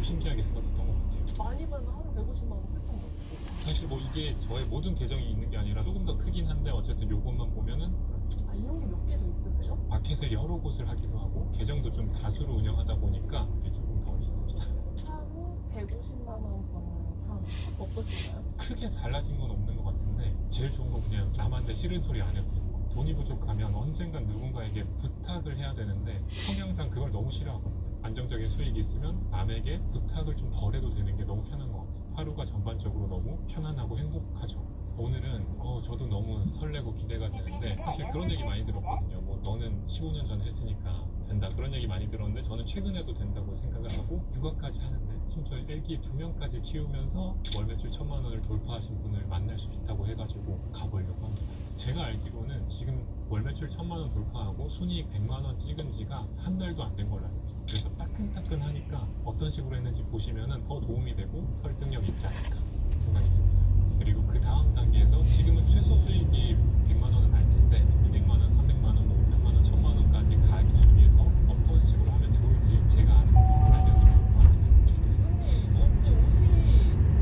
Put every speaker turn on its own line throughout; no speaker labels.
좀 신기하게 생각했던 것 같아요.
많이 벌면 하루 150만 원 훌쩍 넘고.
사실 뭐 이게 저의 모든 계정이 있는 게 아니라 조금 더 크긴 한데 어쨌든 요것만 보면은
아, 이런 게 몇 개 더 있으세요?
마켓을 여러 곳을 하기도 하고 계정도 좀 다수로 운영하다 보니까 조금 더 있습니다.
하루 150만 원 버는 삶 어떠신가요?
크게 달라진 건 없는 것 같은데 제일 좋은 건 그냥 남한테 싫은 소리 안 해도 되는 거. 돈이 부족하면 언젠간 누군가에게 부탁을 해야 되는데 성향상 그걸 너무 싫어하거든요. 안정적인 수익이 있으면 남에게 부탁을 좀 덜 해도 되는 게 너무 편한 것 같아요. 하루가 전반적으로 너무 편안하고 행복하죠. 오늘은 저도 너무 설레고 기대가 되는데 사실 그런 얘기 많이 들었거든요. 뭐 너는 15년 전에 했으니까 된다 그런 얘기 많이 들었는데 저는 최근에도 된다고 생각을 하고 육아까지 하는데 심지어 애기 2명까지 키우면서 월 매출 1,000만 원을 돌파하신 분을 만날 수 있다고 해가지고 가보려고 합니다. 제가 알기로는 지금 월 매출 1,000만 원 돌파하고 순이익 100만 원 찍은 지가 한 달도 안 된 걸로 알고 있어요. 그래서 따끈따끈하니까 어떤 식으로 했는지 보시면은 더 도움이 되고 설득력 있지 않을까 생각이 듭니다. 그리고 그 다음 단계에서 지금은 최소 수익이 100만 원은 날 텐데 200만 원, 300만 원, 뭐 500만 원, 1,000만 원까지 가기 위해서 어떤 식으로 하면 좋을지 제가 아는 걸 좀 알려드리려고 합니다.
대표님 어째 옷이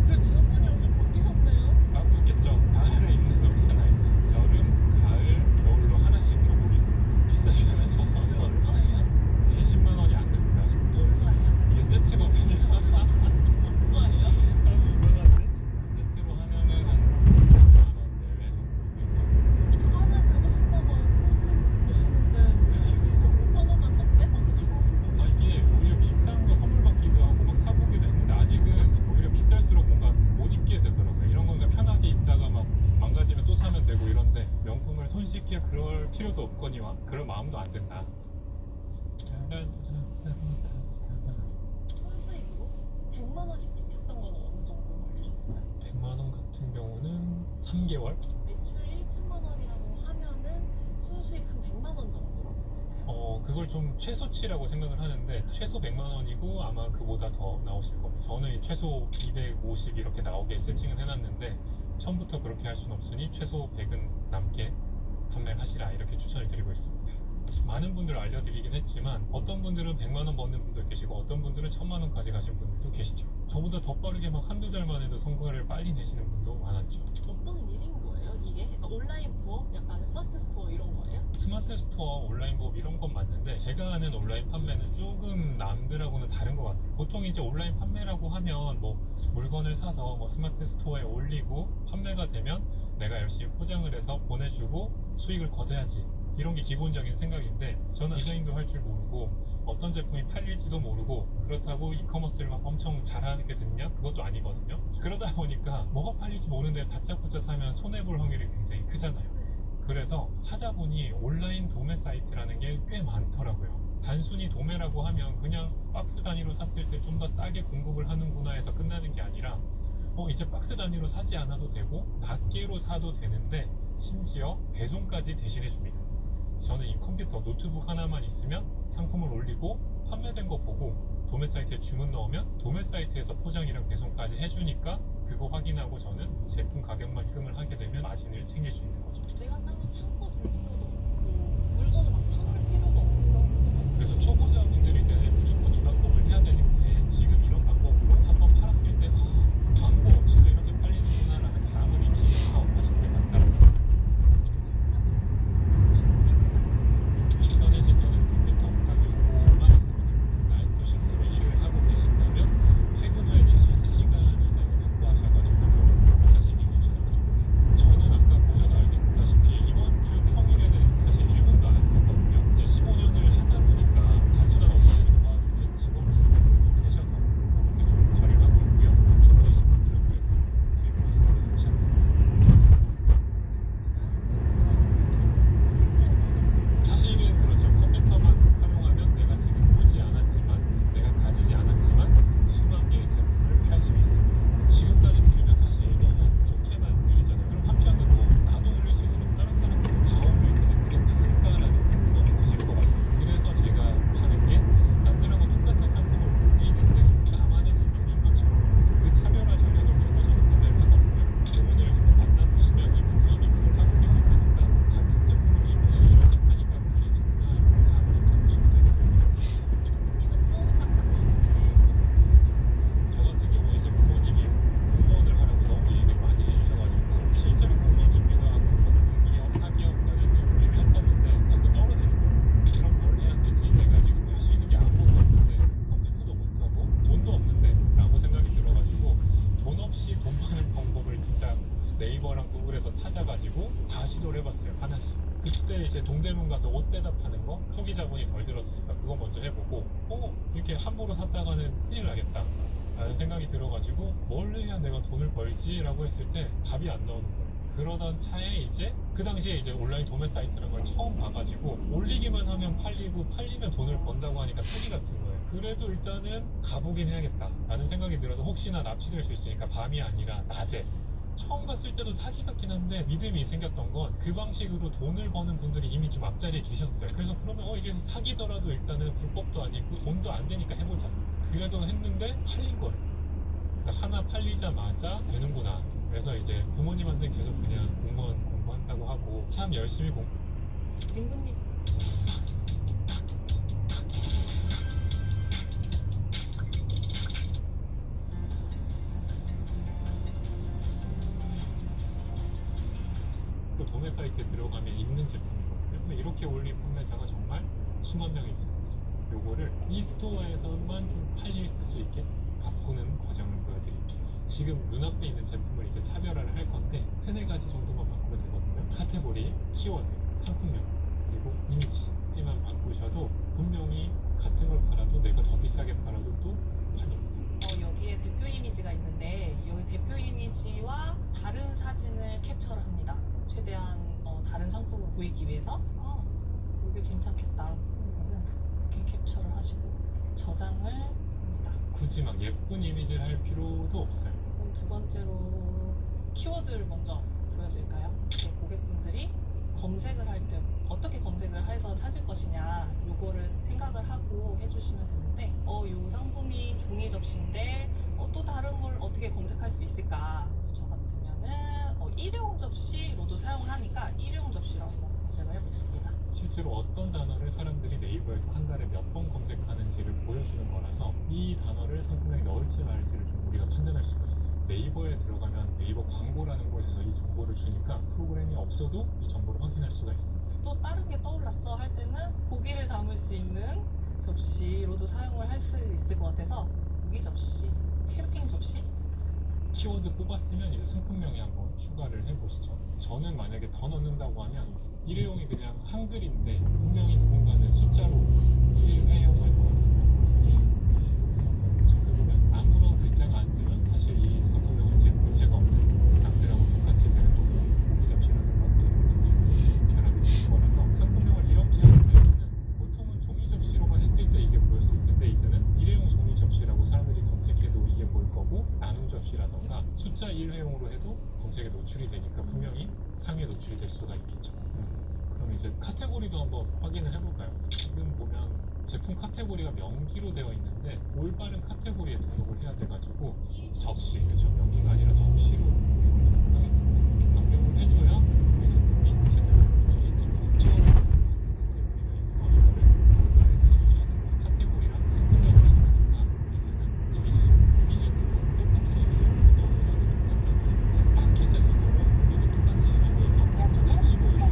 그래 직업군이랑 좀 바뀌셨네요?
아, 바뀌었죠? 가을에 입는 옷 하나 있어요. 여름, 가을, 겨울로 하나씩 교복이 있습니다. 비싸시면서
이게 얼마예요?
그게 10만 원이 안 됩니다.
얼마예요?
이게 세트거든요.
얼마예요?
세트로 하면은 한 2만 원 내외 정도 되는 것 같습니다.
하루에 150만 원 수익 보시는데 지금 좀 5만 원만 떴대? 방금 하신
아,
거예요?
이게 오히려 비싼 거 선물 받기도 하고 막 사보기도 했는데 아직은 오히려 비쌀수록 뭔가 못 입게 되더라고요. 이런 건 그냥 편하게 입다가 막 망가지면 또 사면 되고 이런데 명품을 손쉽게 그럴 필요도 없거니와 그럴 마음도 안 된다.
순수익으로 100만 원씩 찍혔던 건 어느 정도 벌으셨어요?
100만 원 같은 경우는 3개월?
매출이 1,000만 원이라고 하면은 순수익 한 100만 원 정도라고 하나요?
그걸 좀 최소치라고 생각을 하는데 최소 100만 원이고 아마 그보다 더 나오실 겁니다. 저는 최소 250 이렇게 나오게 세팅을 해놨는데 처음부터 그렇게 할 수는 없으니 최소 100은 남게 판매를 하시라 이렇게 추천을 드리고 있습니다. 많은 분들 알려드리긴 했지만 어떤 분들은 100만 원 버는 분도 계시고 어떤 분들은 1,000만 원까지 가신 분들도 계시죠. 저보다 더 빠르게 막 한두 달 만에도 성과를 빨리 내시는 분도 많았죠.
어떤 일인 거예요? 이게 온라인 부업? 약간 스마트 스토어 이런 거예요?
스마트 스토어, 온라인 부업 이런 건 맞는데 제가 하는 온라인 판매는 조금 남들하고는 다른 것 같아요. 보통 이제 온라인 판매라고 하면 뭐 물건을 사서 뭐 스마트 스토어에 올리고 판매가 되면 내가 열심히 포장을 해서 보내주고 수익을 거둬야지 이런 게 기본적인 생각인데 저는 디자인도 할 줄 모르고 어떤 제품이 팔릴지도 모르고 그렇다고 이커머스를 막 엄청 잘하게 됐냐? 그것도 아니거든요. 그러다 보니까 뭐가 팔릴지 모르는데 다짜고짜 사면 손해볼 확률이 굉장히 크잖아요. 그래서 찾아보니 온라인 도매 사이트라는 게 꽤 많더라고요. 단순히 도매라고 하면 그냥 박스 단위로 샀을 때 좀 더 싸게 공급을 하는구나 해서 끝나는 게 아니라 이제 박스 단위로 사지 않아도 되고 낱개로 사도 되는데 심지어 배송까지 대신해 줍니다. 저는 이 컴퓨터, 노트북 하나만 있으면 상품을 올리고 판매된 거 보고 도매 사이트에 주문 넣으면 도매 사이트에서 포장이랑 배송까지 해주니까 그거 확인하고 저는 제품 가격만 입금을 하게 되면 마진을 챙길 수 있는 거죠.
내가 따로 창고 둘 필요도 없고 물건을 막 사놓을 필요도 없고 이런 거예요?
그래서 초보자분들이 때는 무조건 이 방법을 해야 되는데 지금 이런 방법으로 한번 팔았을 때 광고 없이도 이렇게 팔리는구나 라는 감을 익히면서 하시는 게 맞다고. 인터넷이 또는 컴퓨터 딱 요거만 있으면 됩니다. 나이트 식스로 일을 하고 계신다면 퇴근 후에 최소 3시간 이상을 확보하셔가지고 좀 하시길 추천을 드립니다. 저는 아까 보셔서 알겠다시피 이번 주 평일에는 사실 1분도 안 썼거든요. 이제 15년을 하다 보니까 단순한 업무를 도와주는 직원분들이 네이버랑 구글에서 찾아가지고 다 시도를 해봤어요. 하나씩. 그때 이제 동대문 가서 옷 대다 파는 거 초기 자본이 덜 들었으니까 그거 먼저 해보고 이렇게 함부로 샀다가는 큰일 나겠다 라는 생각이 들어가지고 뭘 해야 내가 돈을 벌지? 라고 했을 때 답이 안 나오는 거예요. 그러던 차에 이제 그 당시에 이제 온라인 도매 사이트라는 걸 처음 봐가지고 올리기만 하면 팔리고 팔리면 돈을 번다고 하니까 사기 같은 거예요. 그래도 일단은 가보긴 해야겠다 라는 생각이 들어서 혹시나 납치될 수 있으니까 밤이 아니라 낮에 처음 갔을 때도 사기 같긴 한데 믿음이 생겼던 건 그 방식으로 돈을 버는 분들이 이미 좀 앞자리에 계셨어요. 그래서 그러면 이게 사기더라도 일단은 불법도 아니고 돈도 안 되니까 해보자. 그래서 했는데 팔린 거예요. 그러니까 하나 팔리자마자 되는구나. 그래서 이제 부모님한테 계속 그냥 공무원 공부한다고 하고 참 열심히
민구님
도매 사이트에 들어가면 있는 제품이거든요. 근데 이렇게 올린 판매자가 정말 수만 명이 되는 거죠. 요거를 이 스토어에서만 좀 팔릴 수 있게 바꾸는 과정을 보여드릴게요. 지금 눈앞에 있는 제품을 이제 차별화를 할 건데 세네 가지 정도만 바꾸면 되거든요. 카테고리, 키워드, 상품명, 그리고 이미지만 바꾸셔도 분명히 같은 걸 팔아도 내가 더 비싸게 팔아도 또 팔립니다.
여기에 대표 이미지가 있는데 여기 대표 이미지와 다른 사진을 캡처를 합니다. 최대한 다른 상품을 보이기 위해서 이게 괜찮겠다. 그러면 이렇게 capture를 하시고 저장을 합니다.
굳이 막 예쁜 이미지를 할 필요도 없어요.
그럼 두 번째로 키워드를 먼저 보여드릴까요? 이제 고객분들이 검색을 할 때 어떻게 검색을 해서 찾을 것이냐 요거를 생각을 하고 해주시면 되는데 요 상품이 종이 접시인데 또 다른 걸 어떻게 검색할 수 있을까? 저 같으면은 일회용 접시로도 사용을 하니까 일회용 접시라고 검색을 해보겠습니다.
실제로 어떤 단어를 사람들이 네이버에서 한 달에 몇 번 검색하는지를 보여주는 거라서 이 단어를 상품명에 넣을지 말지를 좀 우리가 판단할 수가 있어요. 네이버에 들어가면 네이버 광고라는 곳에서 이 정보를 주니까 프로그램이 없어도 이 정보를 확인할 수가 있습니다.
또 다른 게 떠올랐어 할 때는 고기를 담을 수 있는 접시로도 사용을 할 수 있을 것 같아서 고기 접시, 캠핑 접시.
키워드 뽑았으면 이제 상품명에 한번 추가를 해보시죠. 저는 만약에 더 넣는다고 하면 일회용이 그냥 한글인데 분명히 누군가는 숫자로 일회용 할 거예요. 체크보면 아무런 글자가 안 뜨면 사실 이 상품명은 이제 문제가 없는 남들하고 똑같이 되는 거고 고기 접시라든가 기름 접시 결합이 될 거라서 상품명을 이렇게 할 때는 보통은 종이 접시로만 했을 때 이게 보였을 텐데 이제는 일회용 종이 접시라고 사람들이 검색해도 이게 보일 거고 나눔 접시라던가 숫자 1회용으로 해도 검색에 노출이 되니까 분명히 상위에 노출이 될 수가 있겠죠. 그럼 이제 카테고리도 한번 확인을 해볼까요? 지금 보면 제품 카테고리가 명기로 되어 있는데 올바른 카테고리에 등록을 해야 돼가지고 접시, 그렇죠? 명기가 아니라 접시로 등록을 하겠습니다. 이렇게 변경을 해줘야 이 제품이 제대로 노출이 되겠죠. 카테고리가 있어서 이거를 올바르게 해주셔야 된다. 카테고리랑 상품명을 했으니까 이제는 이미지죠. 이미지도 똑같은 이미지 있으면 넣어도 마켓에서 넣으면 이거 똑같네라고 해서 같이 보여주는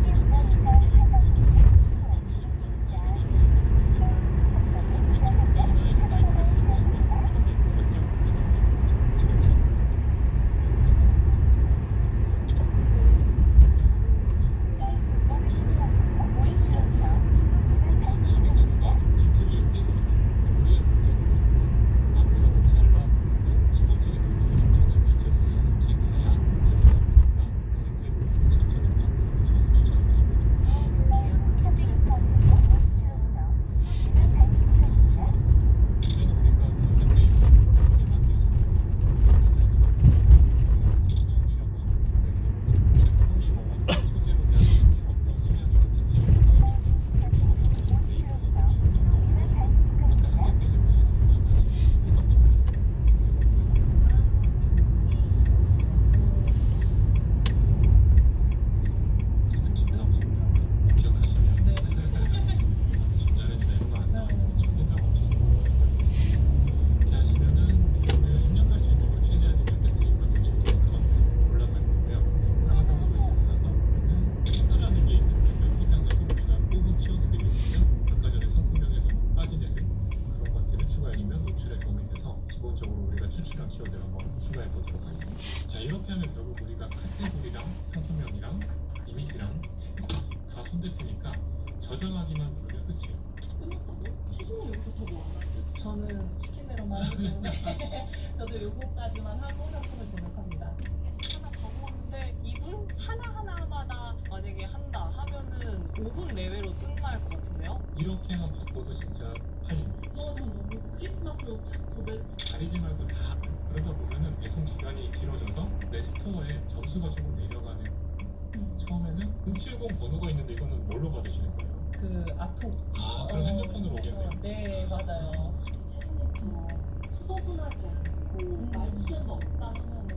유출에 도움이 돼서 기본적으로 우리가 추출한 키워드를 한번 추가해 보도록 하겠습니다. 자, 이렇게 하면 결국 우리가 카테고리랑 상품명이랑 이미지랑 태그까지 다 손댔으니까 저장하기만 누르면 끝이에요.
끝났다고? 최신님 여기서 더 뭐 안 왔어요?
저는 시키대로만 하기 때문에 저도 요거까지만 하고 상품을 등록합니다. 하나 더 먹었는데 이분 하나하나마다 만약에 한다 하면은 5분 내외로 끝날 것 같은데요?
이렇게만 바꿔도 진짜 팔립니다.
무서워지면 너무 크리스마스로 도배
가리지 말고 다 그러다 보면은 배송 기간이 길어져서 내 스토어에 점수가 조금 내려가는. 처음에는 070 번호가 있는데 이거는 뭘로 받으시는 거예요?
그 아토.
그럼 핸드폰으로 오겠네요.
네, 맞아요.
최신님 수도분하지 않고 말투는 없다 하면은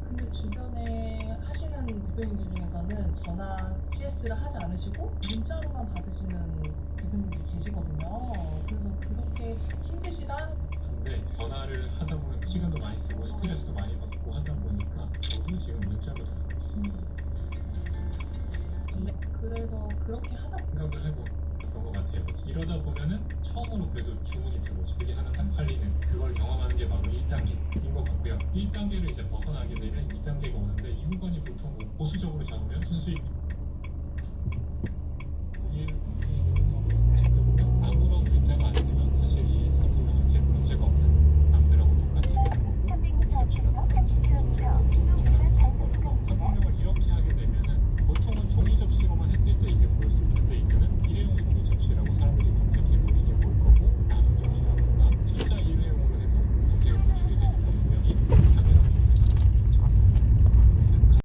근데 주변에 하시는 대표님들 중에서는 전화 CS를 하지 않으시고 문자로만 받으시는 대표님들이 계시거든요. 그래서 그렇게 힘드시다?
근데 전화를 하다 보면 시간도 많이 쓰고 스트레스도 많이 받고 하다 보니까 저도 지금 문자로 다 하고 있어요.
근데 그래서 그렇게 하다
생각을 해봤던 것 같아요. 이러다 보면은 처음으로 그래도 주문이 들어오죠. 이게 하나 딱 팔리는 그걸 경험하는 게 바로 1단계인 것 같고요. 1단계를 이제 벗어나게 되면 2단계가 오는데 이 구간이 보통 뭐 보수적으로 잡으면 순수익